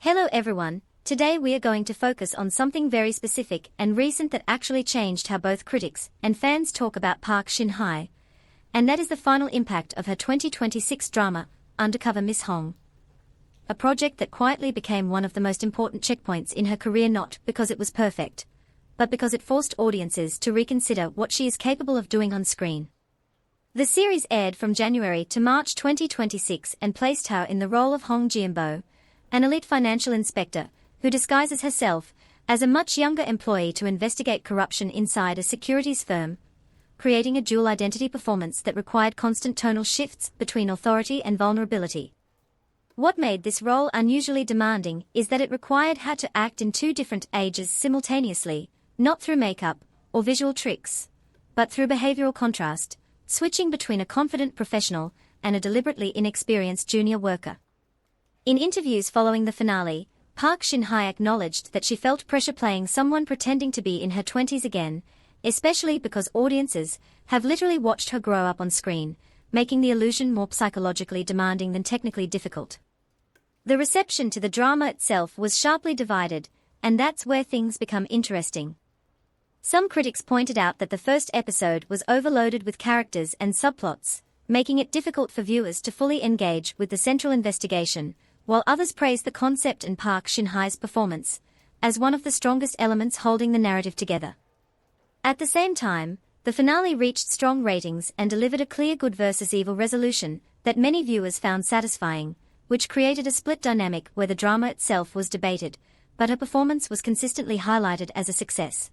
Hello everyone, today we are going to focus on something very specific and recent that actually changed how both critics and fans talk about Park Shin Hye, and that is the final impact of her 2026 drama, Undercover Miss Hong. A project that quietly became one of the most important checkpoints in her career, not because it was perfect, but because it forced audiences to reconsider what she is capable of doing on screen. The series aired from January to March 2026 and placed her in the role of Hong Jianbo, an elite financial inspector who disguises herself as a much younger employee to investigate corruption inside a securities firm, creating a dual identity performance that required constant tonal shifts between authority and vulnerability. What made this role unusually demanding is that it required her to act in two different ages simultaneously, not through makeup or visual tricks, but through behavioral contrast, switching between a confident professional and a deliberately inexperienced junior worker. In interviews following the finale, Park Shin Hye acknowledged that she felt pressure playing someone pretending to be in her 20s again, especially because audiences have literally watched her grow up on screen, making the illusion more psychologically demanding than technically difficult. The reception to the drama itself was sharply divided, and that's where things become interesting. Some critics pointed out that the first episode was overloaded with characters and subplots, making it difficult for viewers to fully engage with the central investigation, while others praised the concept and Park Shin Hye's performance as one of the strongest elements holding the narrative together. At the same time, the finale reached strong ratings and delivered a clear good versus evil resolution that many viewers found satisfying, which created a split dynamic where the drama itself was debated, but her performance was consistently highlighted as a success.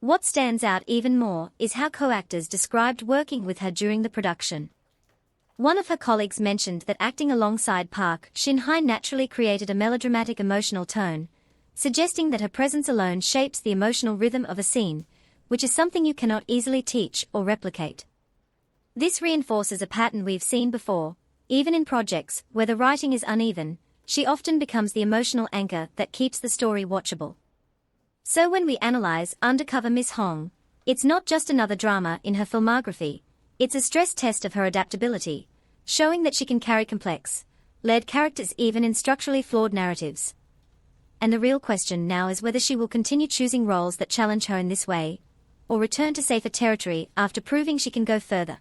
What stands out even more is how co-actors described working with her during the production. One of her colleagues mentioned that acting alongside Park Shin Hye naturally created a melodramatic emotional tone, suggesting that her presence alone shapes the emotional rhythm of a scene, which is something you cannot easily teach or replicate. This reinforces a pattern we've seen before. Even in projects where the writing is uneven, she often becomes the emotional anchor that keeps the story watchable. So when we analyze Undercover Miss Hong, it's not just another drama in her filmography, it's a stress test of her adaptability, showing that she can carry complex, layered characters even in structurally flawed narratives. And the real question now is whether she will continue choosing roles that challenge her in this way, or return to safer territory after proving she can go further.